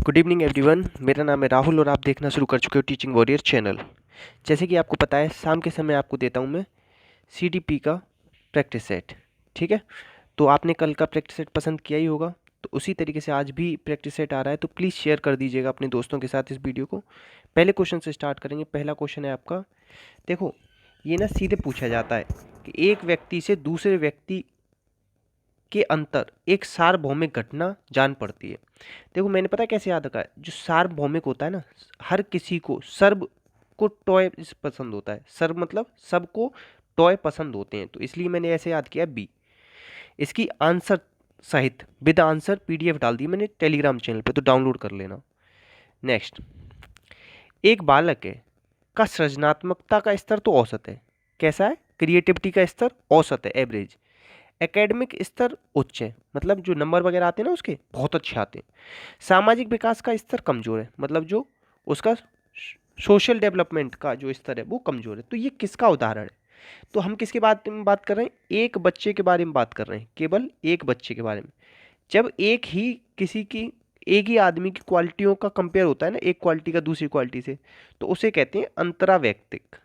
Good evening everyone, मेरा नाम है राहुल और आप देखना शुरू कर चुके हो टीचिंग वॉरियर चैनल। जैसे कि आपको पता है, शाम के समय आपको देता हूँ मैं सीडीपी का प्रैक्टिस सेट। ठीक है, तो आपने कल का प्रैक्टिस सेट पसंद किया ही होगा, तो उसी तरीके से आज भी प्रैक्टिस सेट आ रहा है, तो प्लीज़ शेयर कर दीजिएगा अपने दोस्तों के साथ इस वीडियो को। पहले क्वेश्चन से स्टार्ट करेंगे। पहला क्वेश्चन है आपका, देखो ये ना सीधे पूछा जाता है कि एक व्यक्ति से दूसरे व्यक्ति के अंतर एक सार्वभौमिक घटना जान पड़ती है। देखो मैंने पता है कैसे याद रखा है, जो सार्वभौमिक होता है ना, हर किसी को, सर्व को टॉय पसंद होता है। सर्व मतलब सबको टॉय पसंद होते हैं, तो इसलिए मैंने ऐसे याद किया बी। इसकी आंसर सहित विद आंसर पीडीएफ डाल दी मैंने टेलीग्राम चैनल पे, तो डाउनलोड कर लेना। नेक्स्ट, एक बालक है का सृजनात्मकता का स्तर तो औसत है। कैसा है? क्रिएटिविटी का स्तर औसत है, एवरेज। एकेडमिक स्तर उच्च है, मतलब जो नंबर वगैरह आते हैं ना उसके बहुत अच्छे आते हैं। सामाजिक विकास का स्तर कमजोर है, मतलब जो उसका सोशल डेवलपमेंट का जो स्तर है वो कमजोर है। तो ये किसका उदाहरण है? तो हम किसके बारे में बात कर रहे हैं? एक बच्चे के बारे में बात कर रहे हैं, केवल एक बच्चे के बारे में। जब एक ही किसी की, एक ही आदमी की क्वालिटियों का कंपेयर होता है ना, एक क्वालिटी का दूसरी क्वालिटी से, तो उसे कहते हैं अंतरावैयक्तिक।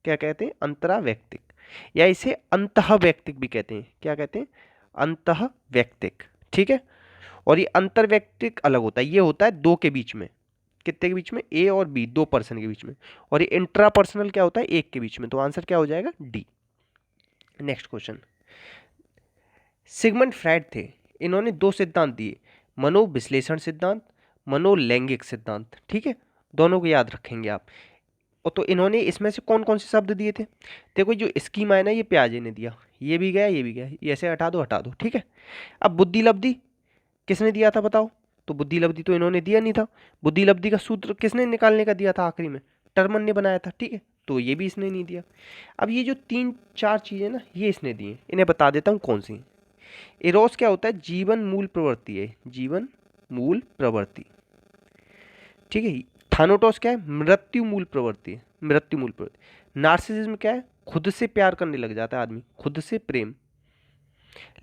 क्या कहते हैं? अंतरावैयक्तिक, या इसे अंतःवैयक्तिक भी कहते हैं। क्या कहते हैं? अंतःवैयक्तिक। ठीक है, और ये अंतर्वैयक्तिक अलग होता है, ये होता है दो के बीच में। कितने के बीच में? ए और बी, दो पर्सन के बीच में। और ये इंट्रापर्सनल क्या होता है? एक के बीच में। तो आंसर क्या हो जाएगा? D. Next question, Sigmund Freud थे, इन्होंने दो सिद्धांत दिए, मनोविश्लेषण सिद्धांत, मनोलैंगिक सिद्धांत। ठीक है, दोनों को याद रखेंगे आप। और तो इन्होंने इसमें से कौन कौन से शब्द दिए थे? देखो जो स्कीमा है ना, ये प्याजे ने दिया, ये भी गया ये भी गया, ये ऐसे हटा दो हटा दो। ठीक है, अब बुद्धि लब्धि किसने दिया था बताओ? तो बुद्धि लब्धि तो इन्होंने दिया नहीं था। बुद्धि लब्धि का सूत्र किसने निकालने का दिया था आखिरी में? टर्मन ने बनाया था। ठीक है, तो ये भी इसने नहीं दिया। अब ये जो तीन चार चीजें ना, ये इसने दी हैं, इन्हें बता देता हूँ कौन सी। इरोस क्या होता है? जीवन मूल प्रवृत्ति है, जीवन मूल प्रवृत्ति। ठीक है, थानोटोस क्या है? मृत्यु मूल प्रवृत्ति है, मृत्यु मूल प्रवृत्ति। नार्सिसिज्म क्या है? खुद से प्यार करने लग जाता है आदमी, खुद से प्रेम।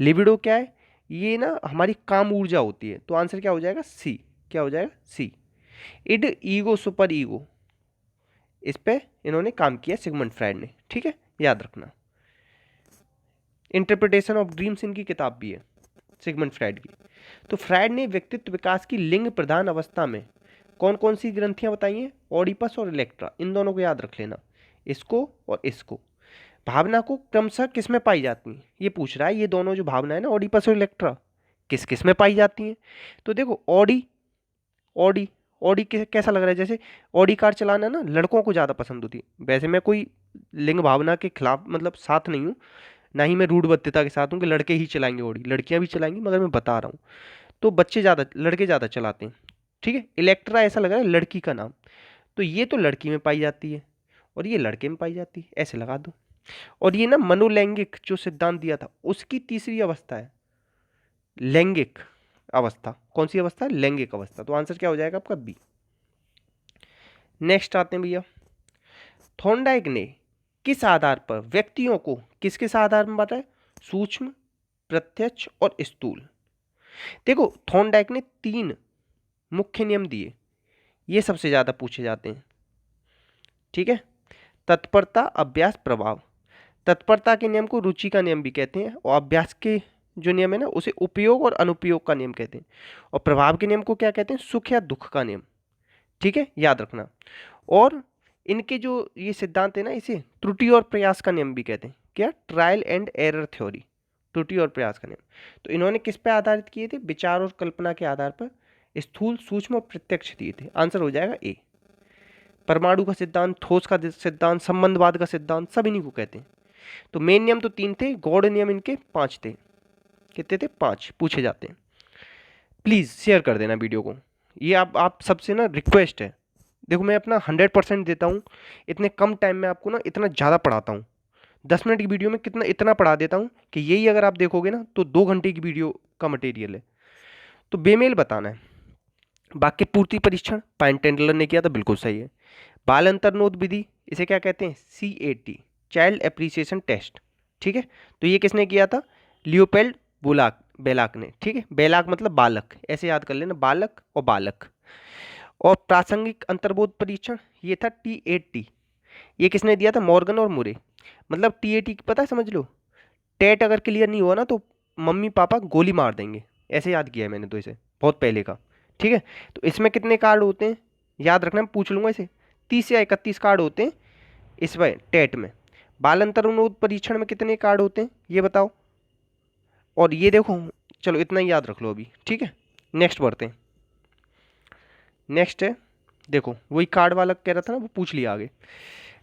लिबिडो क्या है? ये ना हमारी काम ऊर्जा होती है, तो आंसर क्या हो जाएगा? सी। क्या हो जाएगा? सी। इड, ईगो, सुपर ईगो, इस पे इन्होंने काम किया सिगमंड फ्रायड ने। ठीक है, याद रखना। इंटरप्रिटेशन ऑफ ड्रीम्स इनकी किताब भी है सिगमंड फ्रायड की। तो फ्रायड ने व्यक्तित्व विकास की लिंग प्रधान अवस्था में कौन कौन सी ग्रंथियां बताई हैं? ओडिपस और इलेक्ट्रा, इन दोनों को याद रख लेना, इसको और इसको। भावना को क्रमशः किस में पाई जाती है? ये पूछ रहा है, ये दोनों जो भावना है ना, ओडिपस और इलेक्ट्रा, किस किस में पाई जाती हैं? तो देखो ऑडी, ऑडी, ऑडी कैसा लग रहा है? जैसे ऑडी कार चलाना ना लड़कों को ज़्यादा पसंद होती है। वैसे मैं कोई लिंग भावना के खिलाफ, मतलब साथ नहीं हूँ, ना ही मैं रूढ़बद्धता के साथ हूँ कि लड़के ही चलाएंगे ऑडी, लड़कियां भी चलाएंगी, मगर मैं बता रहा हूँ। तो बच्चे ज़्यादा, लड़के ज़्यादा चलाते हैं। ठीक है, इलेक्ट्रा ऐसा लग रहा है लड़की का नाम, तो ये तो लड़की में पाई जाती है और ये लड़के में पाई जाती है, ऐसे लगा दो। और ये ना मनोलैंगिक जो सिद्धांत दिया था, उसकी तीसरी अवस्था है लैंगिक अवस्था। कौन सी अवस्था? लैंगिक अवस्था। तो आंसर क्या हो जाएगा आपका? बी। नेक्स्ट आते हैं भैया, थॉर्नडाइक ने किस आधार पर व्यक्तियों को किस किस आधार में बताया? सूक्ष्म, प्रत्यक्ष और स्थूल। देखो थॉर्नडाइक ने तीन मुख्य नियम दिए, ये सबसे ज्यादा पूछे जाते हैं। ठीक है, तत्परता, अभ्यास, प्रभाव। तत्परता के नियम को रुचि का नियम भी कहते हैं, और अभ्यास के जो नियम है ना, उसे उपयोग और अनुपयोग का नियम कहते हैं, और प्रभाव के नियम को क्या कहते हैं? सुख या दुख का नियम। ठीक है, याद रखना। और इनके जो ये सिद्धांत है ना, इसे त्रुटि और प्रयास का नियम भी कहते हैं। क्या? ट्रायल एंड एरर थ्योरी, त्रुटि और प्रयास का नियम। तो इन्होंने किस पे आधारित किए थे? विचार और कल्पना के आधार पर स्थूल, सूक्ष्म और प्रत्यक्ष दिए थे। आंसर हो जाएगा ए। परमाणु का सिद्धांत, ठोस का सिद्धांत, संबंधवाद का सिद्धांत, सब इन्हीं को कहते हैं। तो मेन नियम तो तीन थे, गौड़ नियम इनके पांच थे। कितने थे? पांच पूछे जाते हैं। प्लीज शेयर कर देना वीडियो को, ये आप सबसे ना रिक्वेस्ट है। देखो मैं अपना 100% देता हूँ, इतने कम टाइम में आपको ना इतना ज़्यादा पढ़ाता हूँ। 10 मिनट की वीडियो में कितना इतना पढ़ा देता हूँ कि यही अगर आप देखोगे ना तो 2 घंटे की वीडियो का मटेरियल है। तो बेमेल बताना है। वाक्य पूर्ति परीक्षण पाइन टेंडलर ने किया था, बिल्कुल सही है। बाल अंतर्नोद विधि, इसे क्या कहते हैं? CAT, child appreciation test. ठीक है, तो ये किसने किया था? लियोपेल्ड बुलाक, बेलाक ने, ठीक है। बेलाक मतलब बालक, ऐसे याद कर लेना, बालक और बालक। और प्रासंगिक अंतर्बोध परीक्षण ये था TAT, ये किसने दिया था? मॉर्गन और मुरे। मतलब TAT पता है, समझ लो, टेट अगर क्लियर नहीं हुआ ना तो मम्मी पापा गोली मार देंगे, ऐसे याद किया है मैंने तो इसे, बहुत पहले का, ठीक है। तो इसमें कितने कार्ड होते हैं याद रखना, मैं पूछ लूंगा इसे, 30 या 31 कार्ड होते हैं इसमें टेट में। बाल अंतर्बोध परीक्षण में कितने कार्ड होते हैं ये बताओ। और ये देखो, चलो इतना ही याद रख लो अभी, ठीक है। नेक्स्ट बढ़ते हैं। नेक्स्ट है, देखो वही कार्ड वाला कह रहा था ना, वो पूछ लिया आगे।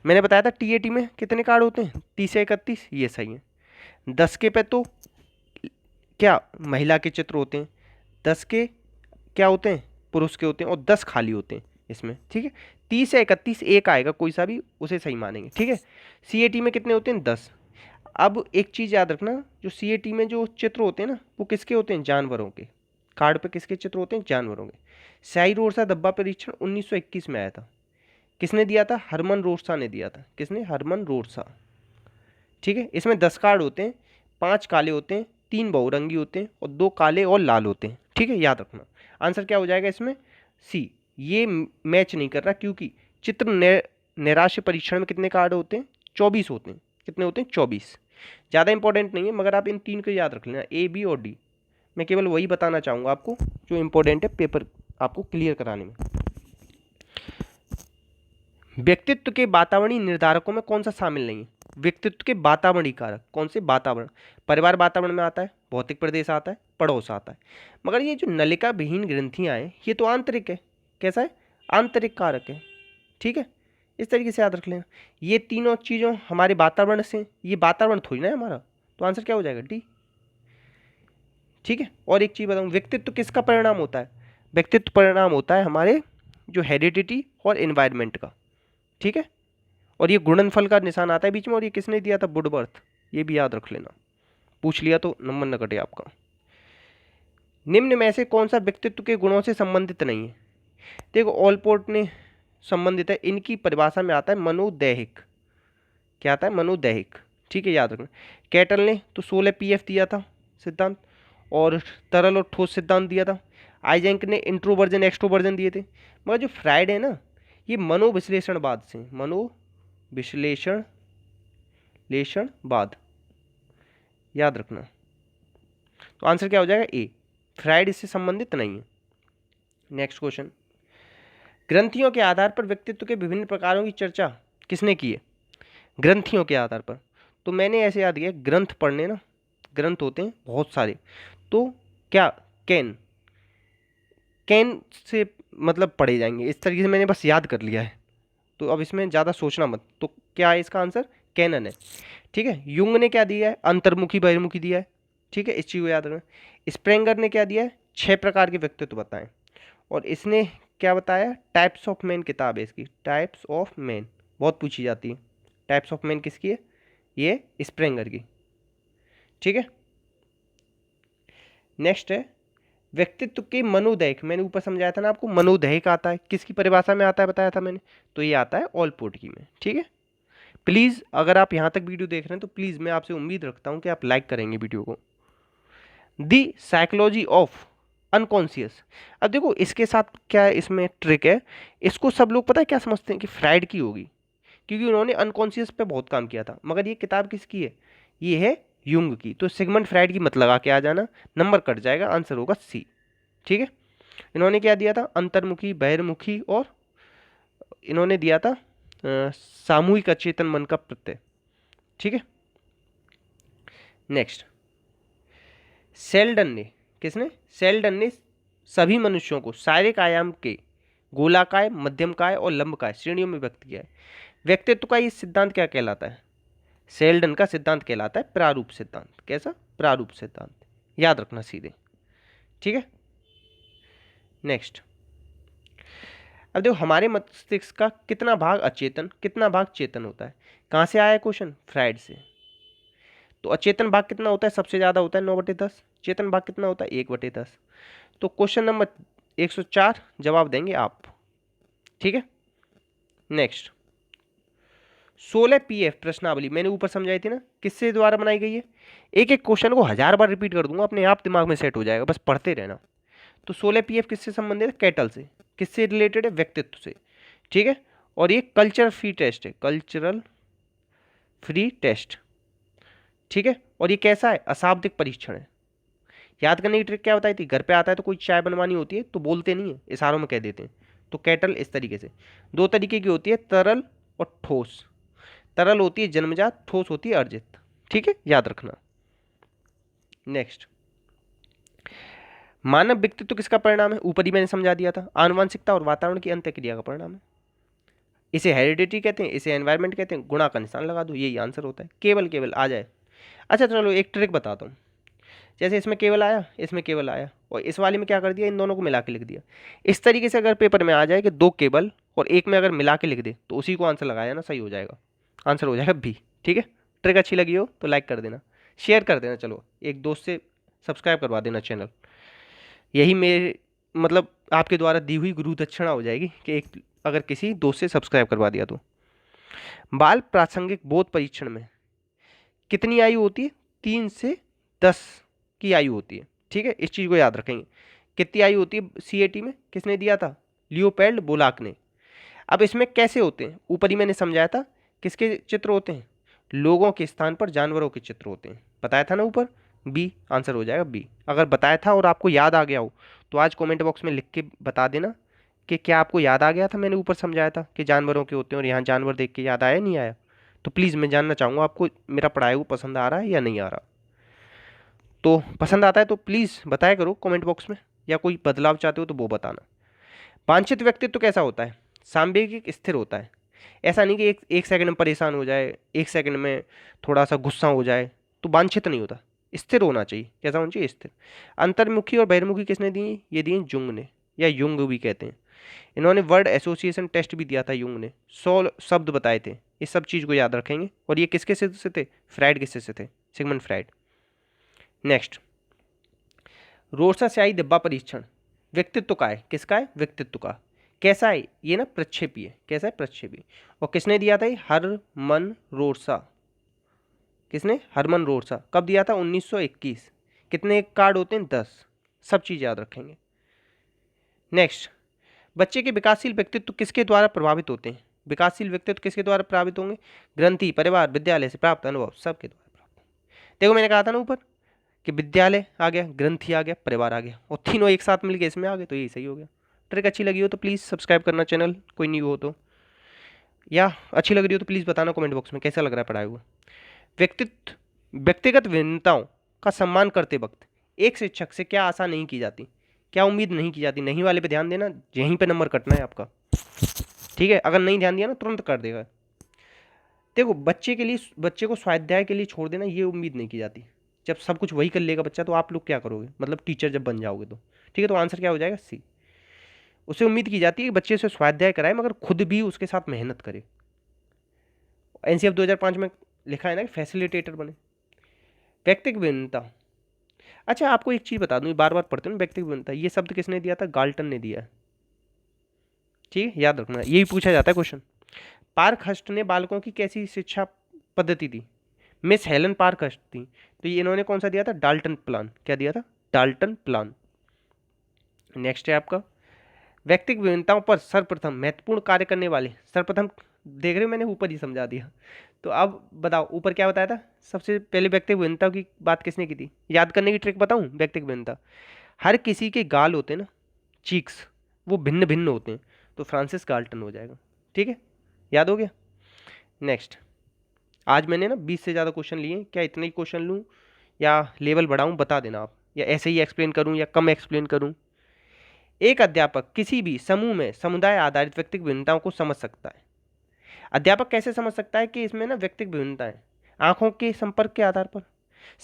मैंने बताया था TAT में कितने कार्ड होते हैं, 30 से 31, ये सही है। 10 के पे तो क्या महिला के चित्र होते हैं, 10 के क्या होते हैं, पुरुष के होते हैं, और 10 खाली होते हैं इसमें, ठीक है। 30 से 31 एक आएगा कोई सा भी, उसे सही मानेंगे, ठीक है। CAT में कितने होते हैं, 10। अब एक चीज़ याद रखना, जो CAT में जो चित्र होते हैं ना, वो किसके होते हैं, जानवरों के। कार्ड पे किसके चित्र होते हैं, जानवरों के। शाही रोरसा धब्बा परीक्षण 1921 में आया था, किसने दिया था, हरमन रोरसा ने दिया था। किसने, हरमन रोरसा, ठीक है। इसमें 10 कार्ड होते हैं, 5 काले होते हैं, 3 बहुरंगी होते हैं, और 2 काले और लाल होते हैं, ठीक है, याद रखना। आंसर क्या हो जाएगा इसमें, C। ये मैच नहीं कर रहा क्योंकि चित्र नैराश्य परीक्षण में कितने कार्ड होते हैं, 24 होते हैं। कितने होते हैं, 24। ज़्यादा इंपॉर्टेंट नहीं है, मगर आप इन 3 को याद रख लेना, A, B और D। मैं केवल वही बताना चाहूँगा आपको जो इंपॉर्टेंट है पेपर आपको क्लियर कराने में। व्यक्तित्व के वातावरणीय निर्धारकों में कौन सा शामिल नहीं है, व्यक्तित्व के वातावरणीय कारक कौन से, वातावरण, परिवार वातावरण में आता है, भौतिक प्रदेश आता है, पड़ोस आता है। मगर ये जो नलिका विहीन ग्रंथियां हैं ये तो आंतरिक है, कैसा है, आंतरिक कारक है, ठीक है। इस तरीके से याद रख लेना, ये तीनों चीज़ों हमारे वातावरण से, ये वातावरण थोड़ी ना है हमारा, तो आंसर क्या हो जाएगा, D, ठीक है। और एक चीज़ बताऊँ, व्यक्तित्व किसका परिणाम होता है, व्यक्तित्व परिणाम होता है हमारे जो हेरिडिटी और एनवायरनमेंट का, ठीक है। और ये गुणनफल का निशान आता है बीच में, और ये किसने दिया था, वुडवर्थ, ये भी याद रख लेना, पूछ लिया तो नंबर न कटे आपका। निम्न में से कौन सा व्यक्तित्व के गुणों से संबंधित नहीं है, देखो ऑलपोर्ट ने संबंधित है, इनकी परिभाषा में आता है मनोदैहिक, क्या आता है, मनोदैहिक, ठीक है, याद रखना। कैटल ने तो 16 PF दिया था सिद्धांत, और तरल और ठोस सिद्धांत दिया था। आइजेंक ने इंट्रोवर्जन एक्सट्रोवर्जन दिए थे। मगर जो फ्राइड है ना, ये मनोविश्लेषणवाद से, मनोविश्लेषणवाद, याद रखना। तो आंसर क्या हो जाएगा, A, फ्राइड इससे संबंधित नहीं है। नेक्स्ट क्वेश्चन, ग्रंथियों के आधार पर व्यक्तित्व के विभिन्न प्रकारों की चर्चा किसने की है, ग्रंथियों के आधार पर। तो मैंने ऐसे याद किया, ग्रंथ पढ़ने ना, ग्रंथ होते हैं बहुत सारे, तो क्या कैन से मतलब पढ़े जाएंगे, इस तरीके से मैंने बस याद कर लिया है, तो अब इसमें ज़्यादा सोचना मत। तो क्या है इसका आंसर, कैनन है, ठीक है। युंग ने क्या दिया है, अंतर्मुखी बहिर्मुखी दिया है, ठीक है, इस चीज़ को याद रखना। स्प्रेंगर ने क्या दिया है, 6 प्रकार के व्यक्तित्व बताएं, और इसने क्या बताया, टाइप्स ऑफ मैन किताब है इसकी, टाइप्स ऑफ मैन बहुत पूछी जाती है। टाइप्स ऑफ मैन किसकी है, ये स्प्रेंगर की, ठीक है। नेक्स्ट है, व्यक्तित्व के मनोदैहिक, मैंने ऊपर समझाया था ना आपको, मनोदैहिक आता है किसकी परिभाषा में आता है, बताया था मैंने, तो ये आता है ऑलपोर्ट की में, ठीक है। प्लीज़ अगर आप यहाँ तक वीडियो देख रहे हैं तो प्लीज़ मैं आपसे उम्मीद रखता हूँ कि आप लाइक करेंगे वीडियो को। दी साइकोलॉजी ऑफ अनकॉन्शियस, अब देखो इसके साथ क्या है, इसमें ट्रिक है, इसको सब लोग पता है क्या समझते हैं कि फ्राइड की होगी, क्योंकि उन्होंने अनकॉन्शियस पे बहुत काम किया था। मगर ये किताब किसकी है, ये है युंग की, तो सिगमंड फ्राइड की मत लगा के आ जाना, नंबर कट जाएगा, आंसर होगा C, ठीक है। इन्होंने क्या दिया था, अंतर्मुखी बहिर्मुखी, और इन्होंने दिया था सामूहिक अचेतन मन का प्रत्यय, ठीक है। नेक्स्ट, सेल्डन ने, किसने, सेल्डन ने सभी मनुष्यों को शारीरिक आयाम के गोलाकाय, मध्यमकाय और लंबकाय श्रेणियों में व्यक्त किया है। व्यक्तित्व का ये सिद्धांत क्या कहलाता है, सेल्डन का सिद्धांत कहलाता है प्रारूप सिद्धांत। कैसा, प्रारूप सिद्धांत, याद रखना सीधे, ठीक है। नेक्स्ट, अब देखो हमारे मस्तिष्क का कितना भाग अचेतन कितना भाग चेतन होता है, कहाँ से आया क्वेश्चन, फ्राइड से। तो अचेतन भाग कितना होता है, सबसे ज़्यादा होता है 9/10, चेतन भाग कितना होता है 1/10। तो क्वेश्चन नंबर 104 जवाब देंगे आप, ठीक है। नेक्स्ट, 16 पीएफ प्रश्नावली मैंने ऊपर समझाई थी ना, किससे द्वारा बनाई गई है। एक एक क्वेश्चन को 1000 बार रिपीट कर दूंगा, अपने आप दिमाग में सेट हो जाएगा, बस पढ़ते रहना। तो 16 पीएफ किससे संबंधित है, कैटल से। किससे रिलेटेड है, व्यक्तित्व से, ठीक है। और ये कल्चर फ्री टेस्ट है, कल्चरल फ्री टेस्ट, ठीक है। और ये कैसा है, अशाब्दिक परीक्षण है। याद करने की ट्रिक क्या बताई थी, घर पे आता है तो कोई चाय बनवानी होती है तो बोलते नहीं है, इशारों में कह देते हैं। तो कैटल इस तरीके से, दो तरीके की होती है, तरल और ठोस। तरल होती है जन्मजात, ठोस होती है अर्जित, ठीक है, याद रखना। नेक्स्ट, मानव व्यक्तित्व किसका परिणाम है, ऊपर ही मैंने समझा दिया था, आनुवंशिकता और वातावरण की अंतःक्रिया का परिणाम है। इसे हेरिडिटी कहते हैं, इसे एनवायरमेंट कहते हैं, गुणा का निशान लगा दो, यही आंसर होता है, केवल केवल आ जाए। अच्छा चलो एक ट्रिक बताता हूँ, जैसे इसमें केवल आया, इसमें केवल आया, और इस वाले में क्या कर दिया, इन दोनों को मिला के लिख दिया। इस तरीके से अगर पेपर में आ जाए कि दो केवल और एक में अगर मिला के लिख दे तो उसी को आंसर लगाया ना, सही हो जाएगा, आंसर हो जाएगा बी, ठीक है। ट्रिक अच्छी लगी हो तो लाइक कर देना, शेयर कर देना, चलो एक दोस्त से सब्सक्राइब करवा देना चैनल। यही मेरे मतलब आपके द्वारा दी हुई गुरु दक्षिणा हो जाएगी कि एक अगर किसी दोस्त से सब्सक्राइब करवा दिया तो। बाल प्रासंगिक बोध परीक्षण में कितनी आयु होती है, 3 से 10 की आयु होती है, ठीक है, इस चीज़ को याद रखेंगे। कितनी आयु होती है सीएटी में, किसने दिया था, लियोपेल्ड बोलाक ने। अब इसमें कैसे होते हैं, ऊपर ही मैंने समझाया था, किसके चित्र होते हैं, लोगों के स्थान पर जानवरों के चित्र होते हैं, बताया था ना ऊपर, बी आंसर हो जाएगा बी। अगर बताया था और आपको याद आ गया हो तो आज कमेंट बॉक्स में लिख के बता देना कि क्या आपको याद आ गया था, मैंने ऊपर समझाया था कि जानवरों के होते हैं और यहाँ जानवर देख के याद आया नहीं आया। तो प्लीज़ मैं जानना चाहूँगा आपको मेरा पढ़ाया हुआ पसंद आ रहा है या नहीं आ रहा। तो पसंद आता है तो प्लीज़ बताया करो कमेंट बॉक्स में, या कोई बदलाव चाहते हो तो वो बताना। वांछित व्यक्तित्व कैसा होता है, सांवेगिक स्थिर होता है। ऐसा नहीं कि एक सेकंड में परेशान हो जाए, एक सेकंड में थोड़ा सा गुस्सा हो जाए, तो वांछित नहीं होता, स्थिर होना चाहिए। कैसा होना चाहिए, स्थिर। अंतर्मुखी और बहिर्मुखी किसने दी, ये दिए जुंग ने, या युंग भी कहते हैं। इन्होंने वर्ड एसोसिएशन टेस्ट भी दिया था युंग ने, 100 शब्द बताए थे, इस सब चीज़ को याद रखेंगे। और ये किसके से थे, फ्राइड किससे से थे, सिगमंड फ्राइड। नेक्स्ट, रोरसा स्याही डिब्बा परीक्षण व्यक्तित्व का है, किसका है, व्यक्तित्व का। कैसा है ये ना, प्रक्षेपी है, कैसा है, प्रक्षेपी। और किसने दिया था ये, हरमन रोरसा। किसने, हरमन रोरसा। कब दिया था, 1921। कितने कार्ड होते हैं, 10। सब चीज़ याद रखेंगे। नेक्स्ट, बच्चे के विकासशील व्यक्तित्व किसके द्वारा प्रभावित होते हैं, विकासशील व्यक्तित्व किसके द्वारा प्रभावित होंगे, ग्रंथि, परिवार, विद्यालय से प्राप्त अनुभव, सबके द्वारा प्राप्त। देखो मैंने कहा था ना ऊपर कि विद्यालय आ गया, ग्रंथि आ गया, परिवार आ गया, और तीनों एक साथ मिलके इसमें आ गए, तो यही सही हो गया। ट्रिक अच्छी लगी हो तो प्लीज़ सब्सक्राइब करना चैनल, कोई न्यू हो तो, या अच्छी लग रही हो तो प्लीज़ बताना कमेंट बॉक्स में कैसा लग रहा है पढ़ाया हुआ। व्यक्तिगत भिन्नताओं का सम्मान करते वक्त एक शिक्षक से क्या आशा नहीं की जाती, क्या उम्मीद नहीं की जाती, नहीं वाले पे ध्यान देना, यहीं पे नंबर कटना है आपका, ठीक है। अगर नहीं ध्यान दिया ना तुरंत कर देगा। देखो बच्चे के लिए, बच्चे को स्वाध्याय के लिए छोड़ देना, ये उम्मीद नहीं की जाती। जब सब कुछ वही कर लेगा बच्चा तो आप लोग क्या करोगे, मतलब टीचर जब बन जाओगे तो, ठीक है। तो आंसर क्या हो जाएगा, सी। उसे उम्मीद की जाती है कि बच्चे से स्वाध्याय कराए मगर खुद भी उसके साथ मेहनत करे। एनसीएफ 2005 में लिखा है ना कि फैसिलिटेटर बने। व्यक्तिगत भिन्नता, अच्छा आपको एक चीज़ बता दूं, बार बार पढ़ते हो ना, व्यक्तिगत भिन्नता, ये शब्द किसने दिया था, गाल्टन ने दिया है, ठीक है, याद रखना, यही पूछा जाता है क्वेश्चन। पार्क हस्ट ने बालकों की कैसी शिक्षा पद्धति दी, मिस हेलन पार्क हस्ट थी। तो ये इन्होंने कौन सा दिया था, डाल्टन प्लान। क्या दिया था, डाल्टन प्लान। नेक्स्ट है आपका, व्यक्तिगत विभिन्नताओं पर सर्वप्रथम महत्वपूर्ण कार्य करने वाले, सर्वप्रथम, देख रहे हो मैंने ऊपर ही समझा दिया। तो अब बताओ ऊपर क्या बताया था, सबसे पहले व्यक्तिगत विभिन्नता की बात किसने की थी, याद करने की ट्रिक बताऊं, व्यक्तिगत विभिन्नता, हर किसी के गाल होते हैं ना, चीक्स, वो भिन्न भिन्न होते हैं, तो फ्रांसिस गाल्टन हो जाएगा, ठीक है, याद हो गया। नेक्स्ट, आज मैंने ना 20 से ज़्यादा क्वेश्चन लिए, क्या इतने ही क्वेश्चन लूँ या लेवल बढ़ाऊँ, बता देना आप, या ऐसे ही एक्सप्लेन करूँ या कम एक्सप्लेन करूँ। एक अध्यापक किसी भी समूह में समुदाय आधारित व्यक्तिगत भिन्नताओं को समझ सकता है। अध्यापक कैसे समझ सकता है कि इसमें ना व्यक्तिगत भिन्नता है, आंखों के संपर्क के आधार पर,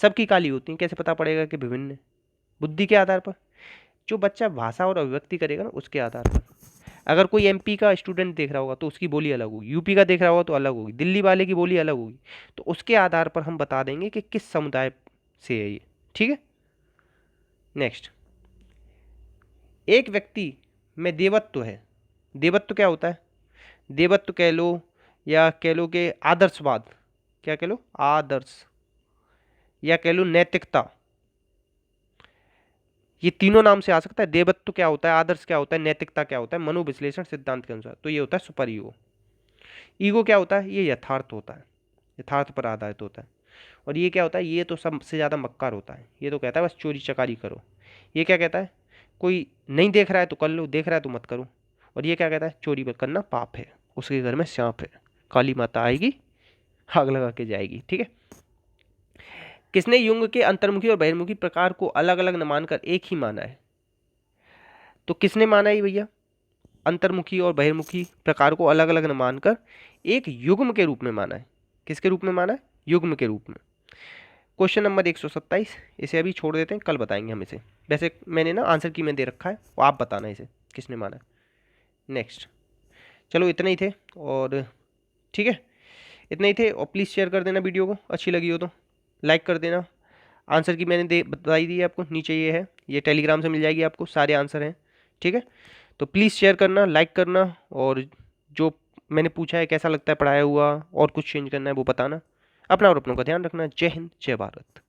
सबकी काली होती है, कैसे पता पड़ेगा कि विभिन्न है, बुद्धि के आधार पर, जो बच्चा भाषा और अभिव्यक्ति करेगा ना उसके आधार पर। अगर कोई एमपी का स्टूडेंट देख रहा होगा तो उसकी बोली अलग होगी, यूपी का देख रहा होगा तो अलग होगी, दिल्ली वाले की बोली अलग होगी, तो उसके आधार पर हम बता देंगे कि किस समुदाय से है ये, ठीक है। नेक्स्ट, एक व्यक्ति में देवत्व है, देवत्व क्या होता है, देवत्व कह लो या कह लो कि आदर्शवाद, क्या कह लो, आदर्श, या कह लो नैतिकता, ये तीनों नाम से आ सकता है। देवत्व क्या होता है, आदर्श क्या होता है, नैतिकता क्या होता है मनोविश्लेषण सिद्धांत के अनुसार, तो ये होता है सुपर ईगो। ईगो क्या होता है, ये यथार्थ होता है, यथार्थ पर आधारित होता है। और ये क्या होता है, ये तो सबसे ज़्यादा मक्कार होता है, ये तो कहता है बस चोरी चकारी करो। ये क्या कहता है, कोई नहीं देख रहा है तो कर लो, देख रहा है तो मत करो। और ये क्या कहता है, चोरी करना पाप है, उसके घर में सांप है, काली माता आएगी आग लगा के जाएगी। ठीक है। किसने युंग के अंतर्मुखी और बहिर्मुखी प्रकार को अलग अलग न मानकर एक ही माना है? तो किसने माना है भैया, अंतर्मुखी और बहिर्मुखी प्रकार को अलग अलग न मानकर एक युग्म के रूप में माना है। किसके रूप में माना है, युग्म के रूप में। क्वेश्चन नंबर 127, इसे अभी छोड़ देते हैं, कल बताएंगे हम इसे। वैसे मैंने ना आंसर की में दे रखा है, वो आप बताना इसे किसने माना है। नेक्स्ट, चलो इतने ही थे, और ठीक है, इतने ही थे। और प्लीज़ शेयर कर देना वीडियो को, अच्छी लगी हो तो लाइक कर देना। आंसर की मैंने बताई दी है आपको, नीचे ये है, ये टेलीग्राम से मिल जाएगी आपको, सारे आंसर हैं। ठीक है, तो प्लीज़ शेयर करना, लाइक करना, और जो मैंने पूछा है कैसा लगता है पढ़ाया हुआ, और कुछ चेंज करना है वो बताना। अपना और अपनों का ध्यान रखना। जय हिंद, जय भारत।